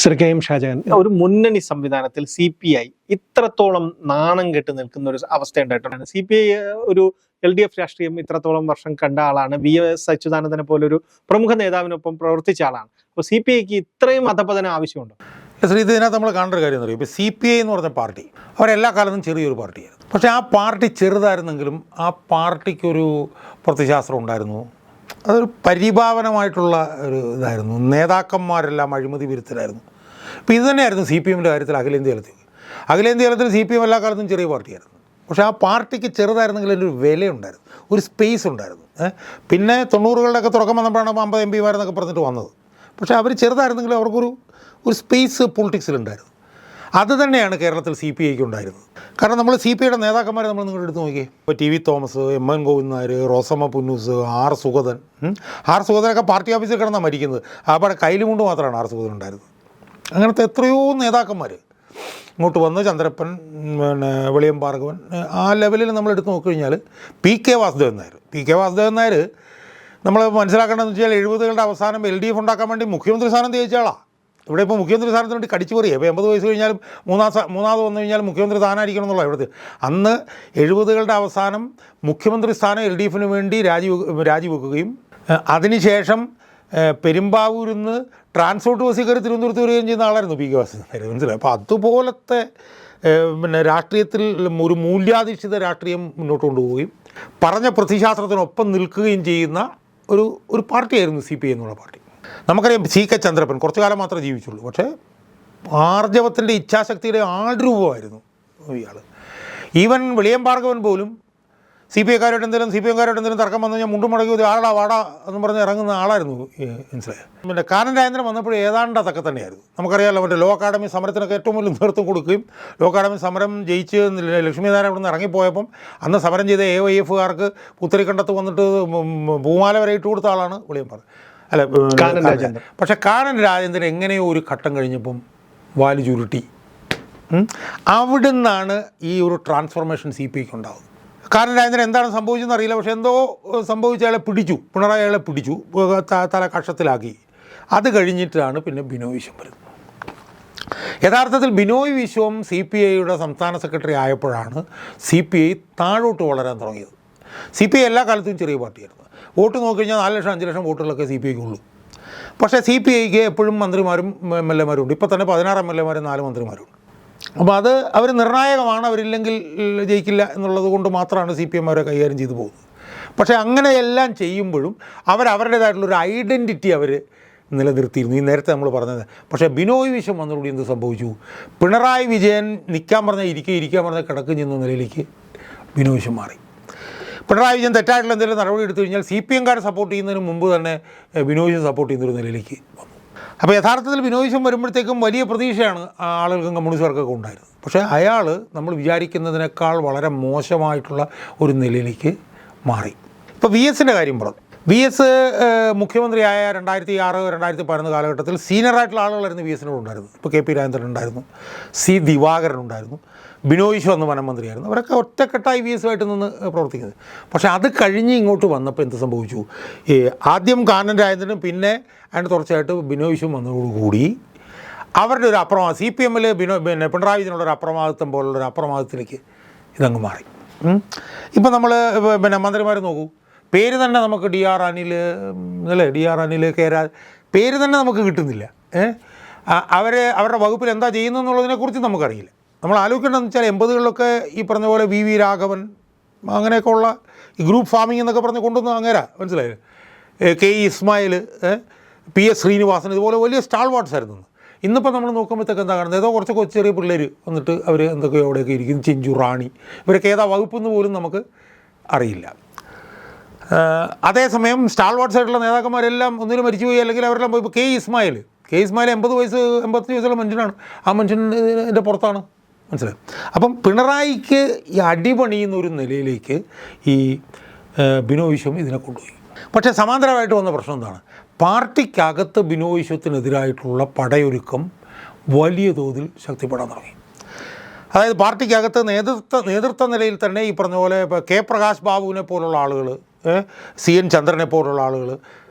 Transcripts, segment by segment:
Sir K M Shah Jahan, ഒരു മുന്നണി സംവിധാനത്തിൽ CPI ഇത്രത്തോളം നാണം കെട്ട് നിൽക്കുന്ന ഒരു അവസ്ഥ ഉണ്ടായിട്ടുണ്ട്. CPI ഒരു LDF രാഷ്ട്രീയം ഇത്രത്തോളം വർഷം കണ്ട ആളാണ്. VS അച്യുതാനന്ദനെ പോലൊരു പ്രമുഖ നേതാവിനൊപ്പം പ്രവർത്തിച്ച ആളാണ്. അപ്പോൾ CPIക്ക് ഇത്രയും അധപതനം ആവശ്യമുണ്ടോ? ശ്രീ, ഇതിനകത്ത് നമ്മൾ കാണേണ്ട കാര്യം എന്ന് പറയും, ഇപ്പോൾ CPI എന്ന് പറഞ്ഞ പാർട്ടി അവരെല്ലാ കാലത്തും ചെറിയൊരു പാർട്ടിയായിരുന്നു. പക്ഷേ ആ പാർട്ടി ചെറുതായിരുന്നെങ്കിലും ആ പാർട്ടിക്കൊരു പ്രത്യയശാസ്ത്രം ഉണ്ടായിരുന്നു. അതൊരു പരിഭാവനമായിട്ടുള്ള ഒരു ഇതായിരുന്നു. നേതാക്കന്മാരെല്ലാം അഴിമതി വിരുദ്ധരായിരുന്നു. ഇപ്പോൾ ഇത് തന്നെയായിരുന്നു CPMൻ്റെ കാര്യത്തിൽ അഖിലേന്ത്യാ തലത്തിൽ CPM എല്ലാ കാലത്തും ചെറിയ പാർട്ടിയായിരുന്നു. പക്ഷേ ആ പാർട്ടിക്ക് ചെറുതായിരുന്നെങ്കിൽ അതിൻ്റെ ഒരു വിലയുണ്ടായിരുന്നു, ഒരു സ്പേസ് ഉണ്ടായിരുന്നു. പിന്നെ 90കളുടെയൊക്കെ തുടക്കം വന്നപ്പോഴാണ് 50 MP എന്നൊക്കെ പറഞ്ഞിട്ട് വന്നത്. പക്ഷേ അവർ ചെറുതായിരുന്നെങ്കിൽ അവർക്കൊരു സ്പേസ് പൊളിറ്റിക്സിലുണ്ടായിരുന്നു. അത് തന്നെയാണ് കേരളത്തിൽ CPIക്ക് ഉണ്ടായിരുന്നത്. കാരണം നമ്മൾ CPIയുടെ നേതാക്കന്മാരെ നമ്മൾ നിങ്ങളുടെ അടുത്ത് നോക്കിയേ, ഇപ്പോൾ TV Thomas, MN Govindan Nair, Rosamma Punnoose, R സുഗതനൊക്കെ പാർട്ടി ഓഫീസിൽ കിടന്നാണ് മരിക്കുന്നത്. അവിടെ കയ്യിലും കൊണ്ട് മാത്രമാണ് R സുഗതൻ ഉണ്ടായിരുന്നത്. അങ്ങനത്തെ എത്രയോ നേതാക്കന്മാർ ഇങ്ങോട്ട് വന്ന്, ചന്ദ്രപ്പൻ, പിന്നെ വെളിയം ഭാർഗവൻ, ആ ലെവലിൽ നമ്മളെടുത്ത് നോക്കിക്കഴിഞ്ഞാൽ PK വാസുദേവൻ നായർ നമ്മൾ മനസ്സിലാക്കേണ്ടതെന്ന് വെച്ചാൽ 70കളുടെ അവസാനം LDF ഉണ്ടാക്കാൻ വേണ്ടി മുഖ്യമന്ത്രി സ്ഥാനം തേച്ച ആളാണ്. ഇവിടെ ഇപ്പോൾ മുഖ്യമന്ത്രി സ്ഥാനത്തിന് വേണ്ടി കടിച്ചു പറയുക. ഇപ്പോൾ 80 വയസ്സ് കഴിഞ്ഞാലും മൂന്നാമത് വന്നു കഴിഞ്ഞാലും മുഖ്യമന്ത്രി സ്ഥാനമായിരിക്കണം എന്നുള്ള ഇവിടുത്തെ. അന്ന് 70കളുടെ അവസാനം മുഖ്യമന്ത്രി സ്ഥാനം LDFന് വേണ്ടി രാജിവെക്കുകയും അതിനുശേഷം പെരുമ്പാവൂരിൽ നിന്ന് ട്രാൻസ്പോർട്ട് ബസ്സിൽ കയറി തിരുവനന്തപുരത്ത് വരികയും ചെയ്യുന്ന ആളായിരുന്നു PK വാസുദേവൻ. മനസ്സിലായി? അപ്പോൾ അതുപോലത്തെ പിന്നെ രാഷ്ട്രീയത്തിൽ ഒരു മൂല്യാധിഷ്ഠിത രാഷ്ട്രീയം മുന്നോട്ട് കൊണ്ടുപോവുകയും പറഞ്ഞ പ്രതിശാസ്ത്രത്തിനൊപ്പം നിൽക്കുകയും ചെയ്യുന്ന ഒരു പാർട്ടിയായിരുന്നു CPI എന്നുള്ള പാർട്ടി. നമുക്കറിയാം CK ചന്ദ്രപ്പൻ കുറച്ചു കാലം മാത്രമേ ജീവിച്ചുള്ളൂ. പക്ഷേ ആർജവത്തിൻ്റെ ഇച്ഛാശക്തിയുടെ ആൾരൂപമായിരുന്നു ഇയാൾ. ഈവൻ വെളിയം ഭാർഗവൻ പോലും CPIക്കാരോട്ട് എന്തെങ്കിലും തർക്കം വന്നു കഴിഞ്ഞാൽ മുണ്ടും മടക്കി ആടാ വാടാ എന്ന് പറഞ്ഞ് ഇറങ്ങുന്ന ആളായിരുന്നു. മനസ്സിലായത്? പിന്നെ കാനൻ രാജേന്ദ്രൻ വന്നപ്പോഴും ഏതാണ്ട് അതൊക്കെ തന്നെയായിരുന്നു. നമുക്കറിയാമല്ലോ, മറ്റേ ലോ അക്കാഡമി സമരത്തിനൊക്കെ ഏറ്റവും വലിയ നേതൃത്വം കൊടുക്കുകയും ലോ അക്കാഡമി സമരം ജയിച്ച് ലക്ഷ്മിനാരായണൻ അവിടെ നിന്ന് ഇറങ്ങിപ്പോയപ്പം അന്ന് സമരം ചെയ്ത AYFകാർക്ക് പുത്തരിക്കണ്ടത്ത് വന്നിട്ട് പൂമാല വരെ ഇട്ട് കൊടുത്ത ആളാണ് വെളിയം ഭാർഗവൻ. കാനൻ രാജേന്ദ്രൻ. പക്ഷേ കാനൻ രാജേന്ദ്രൻ എങ്ങനെയോ ഒരു ഘട്ടം കഴിഞ്ഞപ്പം വാല് ചുരുട്ടി. അവിടെ നിന്നാണ് ഈ ഒരു ട്രാൻസ്ഫോർമേഷൻ CPIക്ക് ഉണ്ടാകുന്നത്. കാനൻ രാജേന്ദ്രൻ എന്താണ് സംഭവിച്ചതെന്ന് അറിയില്ല. പക്ഷേ എന്തോ സംഭവിച്ച അയാളെ പിടിച്ചു, പിണറായി അയാളെ പിടിച്ചു, തല കക്ഷത്തിലാക്കി. അത് കഴിഞ്ഞിട്ടാണ് പിന്നെ ബിനോയ് വിശ്വം വരുന്നത്. യഥാർത്ഥത്തിൽ ബിനോയ് വിശ്വം CPIയുടെ സംസ്ഥാന സെക്രട്ടറി ആയപ്പോഴാണ് CPI താഴോട്ട് വളരാൻ തുടങ്ങിയത്. CPI എല്ലാ കാലത്തും ചെറിയ പാർട്ടിയായിരുന്നു. വോട്ട് നോക്കിക്കഴിഞ്ഞാൽ 4 ലക്ഷം 5 ലക്ഷം വോട്ടുകളൊക്കെ CPIക്ക് ഉള്ളൂ. പക്ഷേ CPIക്ക് എപ്പോഴും മന്ത്രിമാരും MLA മാരും ഉണ്ട്. ഇപ്പോൾ തന്നെ 16 MLA മാരും 4 മന്ത്രിമാരുണ്ട്. അപ്പോൾ അത് അവർ നിർണായകമാണ്. അവരില്ലെങ്കിൽ ജയിക്കില്ല എന്നുള്ളത് കൊണ്ട് മാത്രമാണ് CPM അവരെ കൈകാര്യം ചെയ്തു പോകുന്നത്. പക്ഷേ അങ്ങനെയെല്ലാം ചെയ്യുമ്പോഴും അവരവരുടേതായിട്ടുള്ളൊരു ഐഡൻറ്റിറ്റി അവർ നിലനിർത്തിയിരുന്നു. ഈ നേരത്തെ നമ്മൾ പറഞ്ഞത്. പക്ഷേ ബിനോയ് വിശ്വം വന്നതോടെ എന്ത് സംഭവിച്ചു? പിണറായി വിജയൻ നിൽക്കാൻ പറഞ്ഞാൽ ഇരിക്കാൻ പറഞ്ഞാൽ കിടക്കും ചെയ്യുന്ന നിലയിലേക്ക് ബിനോയ് വിശ്വം മാറി. പിണറായി വിജയൻ തെറ്റായിട്ടുള്ള എന്തെങ്കിലും നടപടി എടുത്തു കഴിഞ്ഞാൽ CPMകാരെ സപ്പോർട്ട് ചെയ്യുന്നതിന് മുമ്പ് തന്നെ ബിനോയ് വിശ്വം സപ്പോർട്ട് ചെയ്യുന്നൊരു നിലയിലേക്ക് വന്നു. അപ്പോൾ യഥാർത്ഥത്തിൽ ബിനോയ് വിശ്വം വരുമ്പോഴത്തേക്കും വലിയ പ്രതീക്ഷയാണ് ആളുകൾക്കും കമ്മ്യൂണിസ്റ്റുകാർക്കൊക്കെ ഉണ്ടായിരുന്നത്. പക്ഷേ അയാൾ നമ്മൾ വിചാരിക്കുന്നതിനേക്കാൾ വളരെ മോശമായിട്ടുള്ള ഒരു നിലയിലേക്ക് മാറി. ഇപ്പോൾ VSൻ്റെ കാര്യം പറഞ്ഞു. VS മുഖ്യമന്ത്രിയായ 2006, 2011 കാലഘട്ടത്തിൽ സീനിയറായിട്ടുള്ള ആളുകളായിരുന്നു VSനോട് ഉണ്ടായിരുന്നത്. ഇപ്പോൾ KP രാജേന്ദ്രൻ ഉണ്ടായിരുന്നു, C ദിവാകരൻ ഉണ്ടായിരുന്നു, ബിനോയ് വിശ്വം അന്ന് വനമന്ത്രിയായിരുന്നു. അവരൊക്കെ ഒറ്റക്കെട്ടായി VSുമായിട്ട് നിന്ന് പ്രവർത്തിക്കുന്നത്. പക്ഷേ അത് കഴിഞ്ഞ് ഇങ്ങോട്ട് വന്നപ്പോൾ എന്ത് സംഭവിച്ചു? ആദ്യം കാനൻ രാജേന്ദ്രനും പിന്നെ അതിന് തുടർച്ചയായിട്ട് ബിനോയ് വിശ്വം വന്നതോടുകൂടി അവരുടെ ഒരു അപ്രമാദം, CPMൽ പിന്നെ പിണറായി വിജയനുള്ളൊരു അപ്രമാദിത്വം പോലുള്ളൊരു അപ്രമാദത്തിലേക്ക് ഇതങ്ങ് മാറി. ഇപ്പം നമ്മൾ പിന്നെ മന്ത്രിമാർ നോക്കൂ, പേര് തന്നെ നമുക്ക് DR അനിൽ പേര് തന്നെ നമുക്ക് കിട്ടുന്നില്ല. അവരുടെ വകുപ്പിൽ എന്താ ചെയ്യുന്നു എന്നുള്ളതിനെക്കുറിച്ച് നമുക്കറിയില്ല. നമ്മൾ ആലോചിക്കേണ്ടതെന്ന് വെച്ചാൽ 80കളിലൊക്കെ ഈ പറഞ്ഞ പോലെ VV രാഘവൻ അങ്ങനെയൊക്കെ ഉള്ള ഈ ഗ്രൂപ്പ് ഫാമിംഗ് എന്നൊക്കെ പറഞ്ഞ് കൊണ്ടുവന്ന് അങ്ങേരാ. മനസ്സിലായില്ലേ? KE ഇസ്മായിൽ, PS ശ്രീനിവാസൻ, ഇതുപോലെ വലിയ സ്റ്റാൾ വാട്ട്സ് ആയിരുന്നു. ഇന്നിപ്പോൾ നമ്മൾ നോക്കുമ്പോഴത്തേക്ക് എന്താ കാണുന്നത്? ഏതോ കുറച്ച് ചെറിയ പിള്ളേർ വന്നിട്ട് അവർ എന്തൊക്കെയോ അവിടെയൊക്കെ ഇരിക്കും. ചിഞ്ചു, റാണി, ഇവരൊക്കെ ഏതാ വകുപ്പെന്ന് പോലും നമുക്ക് അറിയില്ല. അതേസമയം സ്റ്റാൾ വാട്ട്സ് ആയിട്ടുള്ള നേതാക്കന്മാരെല്ലാം ഒന്നിനും മരിച്ചുപോയി, അല്ലെങ്കിൽ അവരെല്ലാം പോയി. ഇപ്പോൾ KE ഇസ്മായിൽ 85 വയസ്സുള്ള മനുഷ്യനാണ്. ആ മനുഷ്യൻ്റെ പുറത്താണ്. മനസ്സിലായി? അപ്പം പിണറായിക്ക് ഈ അടിപണിയുന്ന ഒരു നിലയിലേക്ക് ഈ ബിനോയ് വിശ്വം ഇതിനെ കൊണ്ടുപോയി. പക്ഷേ സമാന്തരമായിട്ട് വന്ന പ്രശ്നം എന്താണ്? പാർട്ടിക്കകത്ത് ബിനോയ് വിശ്വത്തിനെതിരായിട്ടുള്ള പടയൊരുക്കം വലിയ തോതിൽ ശക്തിപ്പെടാൻ തുടങ്ങി. അതായത് പാർട്ടിക്കകത്ത് നേതൃത്വ നിലയിൽ തന്നെ ഈ പറഞ്ഞ പോലെ ഇപ്പോൾ K പ്രകാശ് ബാബുവിനെ പോലുള്ള ആളുകൾ, CN ചന്ദ്രനെ പോലുള്ള ആളുകൾ,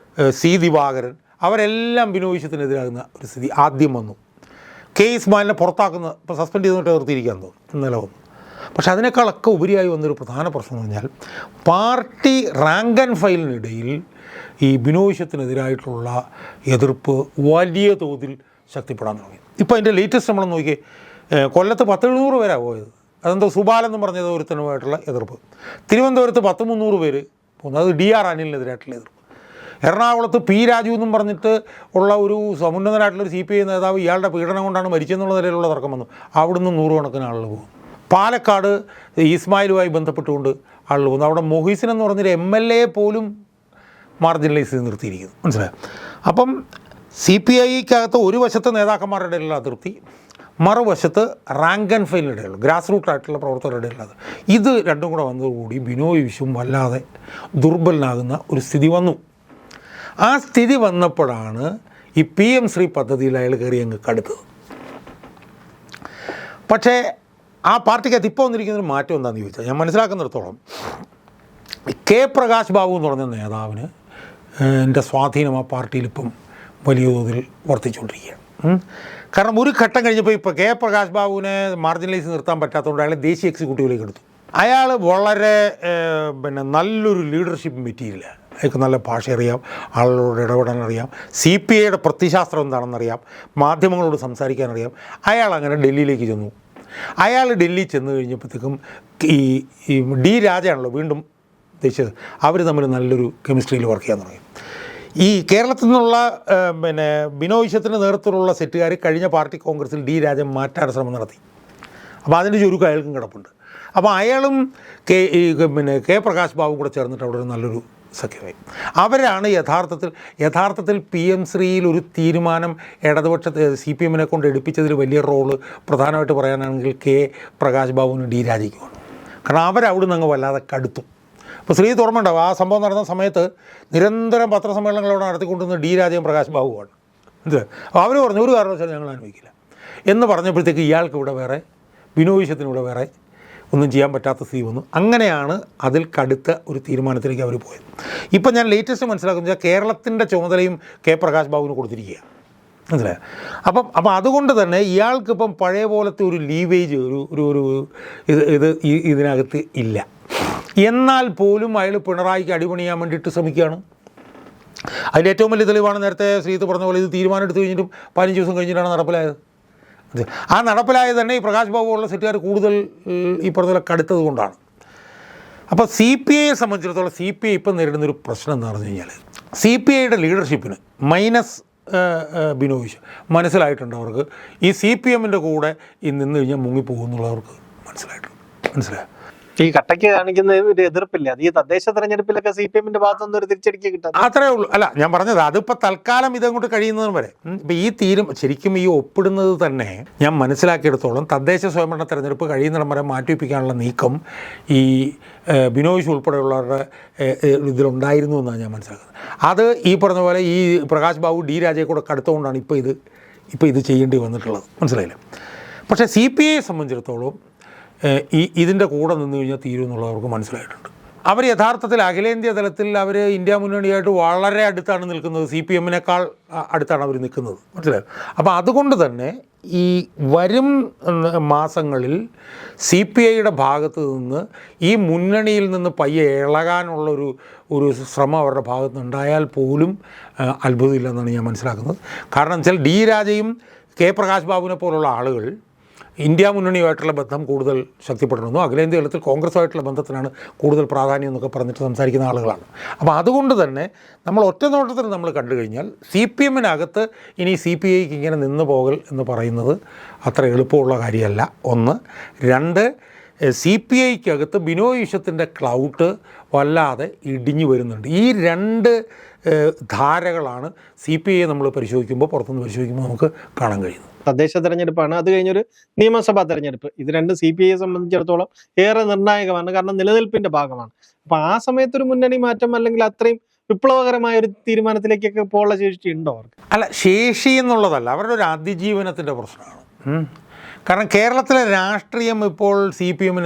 C ദിവാകരൻ, അവരെല്ലാം ബിനോയ് വിശ്വത്തിനെതിരാകുന്ന ഒരു സ്ഥിതി ആദ്യം വന്നു. കെ ഇസ്മായിലിനെ പുറത്താക്കുന്ന ഇപ്പോൾ സസ്പെൻഡ് ചെയ്തിട്ട് നിർത്തിയിരിക്കാൻ തോന്നുന്നു ഇന്നലെ വന്നു. പക്ഷെ അതിനേക്കാളൊക്കെ ഉപരിയായി വന്നൊരു പ്രധാന പ്രശ്നം എന്ന് പറഞ്ഞാൽ പാർട്ടി റാങ്ക് ആൻഡ് ഫയലിനിടയിൽ ഈ ബിനോയ് എതിർപ്പ് വലിയ തോതിൽ ശക്തിപ്പെടാൻ തുടങ്ങി. ഇപ്പോൾ അതിൻ്റെ ലേറ്റസ്റ്റ് നമ്മൾ നോക്കിയേ, കൊല്ലത്ത് 10-700 പേരാണ് പോയത്. അതെന്തോ സുബാലെന്നും പറഞ്ഞത് ഒരുത്തനുമായിട്ടുള്ള എതിർപ്പ്. തിരുവനന്തപുരത്ത് 100-300 പേര് പോകുന്നത്, അത് DR അനിലിനെതിരായിട്ടുള്ള എതിർപ്പ്. എറണാകുളത്ത് പി രാജു എന്നും പറഞ്ഞിട്ട് ഉള്ള ഒരു സമുന്നതനായിട്ടുള്ളൊരു CPI നേതാവ് ഇയാളുടെ പീഡനം കൊണ്ടാണ് മരിച്ചെന്നുള്ള നിലയിലുള്ള തർക്കം വന്നു. അവിടുന്ന് 100 കണക്കിന് ആളുകൾ പോകും. പാലക്കാട് ഇസ്മായിലുമായി ബന്ധപ്പെട്ടുകൊണ്ട് ആളുകൾ പോകുന്നു. അവിടെ മൊഹീസിൻ എന്ന് പറഞ്ഞൊരു MLA പോലും മാർജിനലൈസ് ചെയ്ത് നിർത്തിയിരിക്കുന്നു. മനസ്സിലായോ? അപ്പം CPIക്കകത്ത് ഒരു വശത്ത് നേതാക്കന്മാരുടെ ഇടയിലുള്ള അതൃപ്തി, മറുവശത്ത് റാങ്ക് ആൻഡ് ഫയലിനിടയിലുള്ള ഗ്രാസ് റൂട്ടായിട്ടുള്ള പ്രവർത്തകരുടെ ഇടയിലുള്ളത്, ഇത് രണ്ടും കൂടെ വന്നതോടുകൂടി ബിനോയ് വിശ്വം വല്ലാതെ ദുർബലനാകുന്ന ഒരു സ്ഥിതി വന്നു. ആ സ്ഥിതി വന്നപ്പോഴാണ് ഈ PM ശ്രീ പദ്ധതിയിൽ അയാൾ കയറി അങ്ങ് കടുത്തത്. പക്ഷേ ആ പാർട്ടിക്കകത്ത് ഇപ്പോൾ വന്നിരിക്കുന്നൊരു മാറ്റം എന്താണെന്ന് ചോദിച്ചാൽ, ഞാൻ മനസ്സിലാക്കുന്നിടത്തോളം കെ പ്രകാശ് ബാബു എന്ന് പറഞ്ഞ നേതാവിന് എൻ്റെ സ്വാധീനം ആ പാർട്ടിയിലിപ്പം വലിയ തോതിൽ വർദ്ധിച്ചുകൊണ്ടിരിക്കുകയാണ്. കാരണം ഒരു ഘട്ടം കഴിഞ്ഞപ്പോൾ ഇപ്പോൾ കെ പ്രകാശ് ബാബുവിനെ മാർജിനലൈസ് നിർത്താൻ പറ്റാത്തതുകൊണ്ട് അയാളെ ദേശീയ എക്സിക്യൂട്ടീവിലേക്ക് എടുത്തു. അയാൾ വളരെ നല്ലൊരു ലീഡർഷിപ്പ് മെറ്റീരിയലാണ്. അയാൾക്ക് നല്ല ഭാഷ അറിയാം, ആളുകളോട് ഇടപെടാൻ അറിയാം, CPIയുടെ പ്രത്യശാസ്ത്രം എന്താണെന്നറിയാം, മാധ്യമങ്ങളോട് സംസാരിക്കാനറിയാം. അയാൾ അങ്ങനെ ഡൽഹിയിലേക്ക് ചെന്നു. അയാൾ ഡൽഹി ചെന്ന് കഴിഞ്ഞപ്പോഴത്തേക്കും ഈ D രാജയാണല്ലോ വീണ്ടും ദേശീയ, അവർ തമ്മിൽ നല്ലൊരു കെമിസ്ട്രിയിൽ വർക്ക് ചെയ്യാൻ തുടങ്ങി. ഈ കേരളത്തിൽ നിന്നുള്ള ബിനോയ് വിശ്വത്തിന് നേതൃത്വത്തിലുള്ള സെറ്റുകാർ കഴിഞ്ഞ പാർട്ടി കോൺഗ്രസിൽ D രാജൻ മാറ്റാൻ ശ്രമം നടത്തി. അപ്പോൾ അതിൻ്റെ ചുരുക്കം അയാൾക്കും കിടപ്പുണ്ട്. അപ്പോൾ അയാളും കെ പ്രകാശ് ബാബുവും കൂടെ ചേർന്നിട്ട് അവിടെ ഒരു നല്ലൊരു സഖ്യമായി. അവരാണ് യഥാർത്ഥത്തിൽ PM ശ്രീയിൽ ഒരു തീരുമാനം ഇടതുപക്ഷ CPMനെ കൊണ്ട് എടുപ്പിച്ചതിൽ വലിയ റോള് പ്രധാനമായിട്ട് പറയാനാണെങ്കിൽ കെ പ്രകാശ് ബാബുവിന് D രാജയ്ക്കുമാണ്. കാരണം അവരവിടെ നിന്ന് അങ്ങ് വല്ലാതെ കടുത്തു. ഇപ്പോൾ ശ്രീ ഓർമ്മയുണ്ടാവും, ആ സംഭവം നടന്ന സമയത്ത് നിരന്തരം പത്രസമ്മേളനങ്ങളോട് നടത്തിക്കൊണ്ടിരുന്ന D രാജയും പ്രകാശ് ബാബുവാണ്. അപ്പോൾ അവർ പറഞ്ഞു ഒരു കാരണവശാലും ഞങ്ങൾ അനുഭവിക്കില്ല എന്ന് പറഞ്ഞപ്പോഴത്തേക്ക് ഇയാൾക്ക് ഇവിടെ വേറെ, ബിനോയ് വിശ്വത്തിന് ഇവിടെ വേറെ ഒന്നും ചെയ്യാൻ പറ്റാത്ത സ്ഥിതി വന്നു. അങ്ങനെയാണ് അതിൽ കടുത്ത ഒരു തീരുമാനത്തിലേക്ക് അവർ പോയത്. ഇപ്പം ഞാൻ ലേറ്റസ്റ്റ് മനസ്സിലാക്കുന്നത് കേരളത്തിൻ്റെ ചുമതലയും കെ പ്രകാശ് ബാബുവിന് കൊടുത്തിരിക്കുക. മനസ്സിലായോ? അപ്പം അതുകൊണ്ട് തന്നെ ഇയാൾക്കിപ്പം പഴയ പോലത്തെ ഒരു ലീവേജ് ഒരു ഇതിനകത്ത് ഇല്ല. എന്നാൽ പോലും അയാൾ പിണറായിക്ക് അടിപണിയാൻ വേണ്ടിയിട്ട് ശ്രമിക്കുകയാണ്. അതിൽ ഏറ്റവും വലിയ തെളിവാണ് നേരത്തെ ശ്രീത്ത് പറഞ്ഞ പോലെ ഇത് തീരുമാനം എടുത്തു കഴിഞ്ഞിട്ടും 15 ദിവസം കഴിഞ്ഞിട്ടാണ് നടപ്പിലായത്. ആ നടപ്പിലായത് തന്നെ ഈ പ്രകാശ് ബാബു ഉള്ള സെറ്റുകാർ കൂടുതൽ ഈ പറഞ്ഞ പോലെ കടുത്തത് കൊണ്ടാണ്. അപ്പോൾ CPIയെ സംബന്ധിച്ചിടത്തോളം CPI ഇപ്പം നേരിടുന്നൊരു പ്രശ്നം എന്താണെന്ന് പറഞ്ഞു കഴിഞ്ഞാൽ, CPIയുടെ ലീഡർഷിപ്പിന് മൈനസ് ബിനോയ് മനസ്സിലായിട്ടുണ്ട്. അവർക്ക് ഈ CPMൻ്റെ കൂടെ നിന്ന് കഴിഞ്ഞാൽ മുങ്ങിപ്പോകുന്നുള്ളവർക്ക് മനസ്സിലായോ? ഈ കട്ടയ്ക്ക് കാണിക്കുന്ന ഒരു എതിർപ്പില്ല, അത് ഈ തദ്ദേശ തെരഞ്ഞെടുപ്പിലൊക്കെ CPMന്റെ ഭാഗത്തുനിന്ന് ഒരു തിരിച്ചടിക്ക് കിട്ടാം. അത്രേ ഉള്ളൂ. അല്ല, ഞാൻ പറഞ്ഞത് അതിപ്പോൾ തൽക്കാലം ഇതങ്ങോട്ട് കഴിയുന്നതും വരെ. ഇപ്പോൾ ഈ ശരിക്കും ഈ ഒപ്പിടുന്നത് തന്നെ ഞാൻ മനസ്സിലാക്കിയെടുത്തോളം തദ്ദേശ സ്വയംഭരണ തെരഞ്ഞെടുപ്പ് കഴിയുന്നിടം വരെ മാറ്റിവെപ്പിക്കാനുള്ള നീക്കം ഈ ബിനോയ് ഉൾപ്പെടെയുള്ളവരുടെ ഇതിലുണ്ടായിരുന്നു എന്നാണ് ഞാൻ മനസ്സിലാക്കുന്നത്. അത് ഈ പറഞ്ഞ പോലെ ഈ പ്രകാശ് ബാബു D രാജയെ കൂടെ കടുത്തുകൊണ്ടാണ് ഇപ്പോൾ ഇത് ചെയ്യേണ്ടി വന്നിട്ടുള്ളത്. മനസ്സിലായില്ലേ? പക്ഷേ CPIയെ സംബന്ധിച്ചിടത്തോളം ഇതിൻ്റെ കൂടെ നിന്ന് കഴിഞ്ഞാൽ തീരുമെന്നുള്ളവർക്ക് മനസ്സിലായിട്ടുണ്ട്. അവർ യഥാർത്ഥത്തിൽ അഖിലേന്ത്യാ തലത്തിൽ അവർ ഇന്ത്യ മുന്നണിയായിട്ട് വളരെ അടുത്താണ് നിൽക്കുന്നത്. CPMനേക്കാൾ അടുത്താണ് അവർ നിൽക്കുന്നത്. മനസ്സിലായോ? അപ്പോൾ അതുകൊണ്ട് തന്നെ ഈ വരും മാസങ്ങളിൽ CPIയുടെ ഭാഗത്ത് നിന്ന് ഈ മുന്നണിയിൽ നിന്ന് പയ്യെ ഇളകാനുള്ളൊരു ശ്രമം അവരുടെ ഭാഗത്ത് നിന്നുണ്ടായാൽ പോലും അത്ഭുതമില്ലെന്നാണ് ഞാൻ മനസ്സിലാക്കുന്നത്. കാരണം വെച്ചാൽ D രാജയും കെ പ്രകാശ് ബാബുവിനെ പോലുള്ള ആളുകൾ ഇന്ത്യ മുന്നണിയുമായിട്ടുള്ള ബന്ധം കൂടുതൽ ശക്തിപ്പെടണമെന്നോ അഖിലേന്ത്യാ തലത്തിൽ കോൺഗ്രസുമായിട്ടുള്ള ബന്ധത്തിനാണ് കൂടുതൽ പ്രാധാന്യം എന്നൊക്കെ പറഞ്ഞിട്ട് സംസാരിക്കുന്ന ആളുകളാണ്. അപ്പോൾ അതുകൊണ്ട് തന്നെ നമ്മൾ ഒറ്റ നോട്ടത്തിൽ നമ്മൾ കണ്ടു കഴിഞ്ഞാൽ CPMനകത്ത് ഇനി CPIക്ക് ഇങ്ങനെ നിന്ന് പോകൽ എന്ന് പറയുന്നത് അത്ര എളുപ്പമുള്ള കാര്യമല്ല. ഒന്ന്. രണ്ട്, CPIക്കകത്ത് ബിനോയ് വിശ്വത്തിൻ്റെ ക്ലൗട്ട് വല്ലാതെ ഇടിഞ്ഞു വരുന്നുണ്ട്. ഈ രണ്ട് ധാരകളാണ് CPIയെ നമ്മൾ പരിശോധിക്കുമ്പോൾ, പുറത്തുനിന്ന് പരിശോധിക്കുമ്പോൾ നമുക്ക് കാണാൻ കഴിയുന്നത്. തദ്ദേശ തെരഞ്ഞെടുപ്പാണ്, അത് കഴിഞ്ഞൊരു നിയമസഭാ തെരഞ്ഞെടുപ്പ്. ഇത് രണ്ടും CPIയെ സംബന്ധിച്ചിടത്തോളം ഏറെ നിർണായകമാണ്, കാരണം നിലനിൽപ്പിന്റെ ഭാഗമാണ്. അപ്പൊ ആ സമയത്തൊരു മുന്നണി മാറ്റം അല്ലെങ്കിൽ അത്രയും വിപ്ലവകരമായ ഒരു തീരുമാനത്തിലേക്കൊക്കെ പോകാനുള്ള ശേഷി ഉണ്ടോ അവർക്ക്? അല്ല, ശേഷി എന്നുള്ളതല്ല, അവരുടെ ഒരു അതിജീവനത്തിൻ്റെ പ്രശ്നമാണ്. കാരണം കേരളത്തിലെ രാഷ്ട്രീയം ഇപ്പോൾ CPM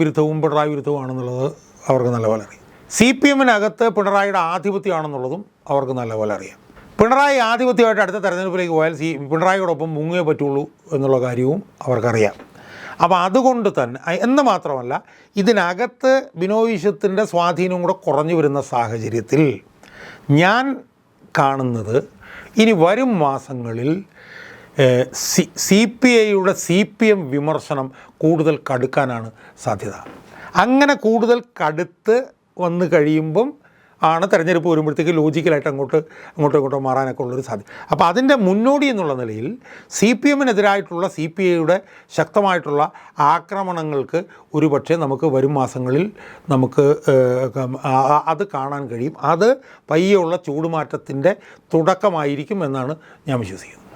വിരുദ്ധവും പിണറായി വിരുദ്ധവുമാണെന്നുള്ളത് അവർക്ക് നല്ലപോലെ അറിയാം. CPMനകത്ത് പിണറായിയുടെ ആധിപത്യമാണെന്നുള്ളതും അവർക്ക് നല്ലപോലെ അറിയാം. പിണറായി ആധിപത്യമായിട്ട് അടുത്ത തെരഞ്ഞെടുപ്പിലേക്ക് പോയാൽ പിണറായിയോടൊപ്പം മുങ്ങേ പറ്റുള്ളൂ എന്നുള്ള കാര്യവും അവർക്കറിയാം. അപ്പോൾ അതുകൊണ്ട് തന്നെ എന്ന് മാത്രമല്ല, ഇതിനകത്ത് ബിനോയ് വിശ്വത്തിൻ്റെ സ്വാധീനം കൂടെ കുറഞ്ഞു വരുന്ന സാഹചര്യത്തിൽ ഞാൻ കാണുന്നത് ഇനി വരും മാസങ്ങളിൽ CPIയുടെ CPM വിമർശനം കൂടുതൽ കടുക്കാനാണ് സാധ്യത. അങ്ങനെ കൂടുതൽ കടുത്ത് വന്നു കഴിയുമ്പം ആണ് തെരഞ്ഞെടുപ്പ് വരുമ്പോഴത്തേക്ക് ലോജിക്കലായിട്ട് അങ്ങോട്ടോ മാറാനൊക്കെ ഉള്ളൊരു സാധ്യത. അപ്പോൾ അതിൻ്റെ മുന്നോടി എന്നുള്ള നിലയിൽ CPMനെതിരായിട്ടുള്ള CPIയുടെ ശക്തമായിട്ടുള്ള ആക്രമണങ്ങൾക്ക് ഒരുപക്ഷെ നമുക്ക് വരും മാസങ്ങളിൽ നമുക്ക് അത് കാണാൻ കഴിയും. അത് പയ്യെയുള്ള ചൂടുമാറ്റത്തിൻ്റെ തുടക്കമായിരിക്കും എന്നാണ് ഞാൻ വിശ്വസിക്കുന്നത്.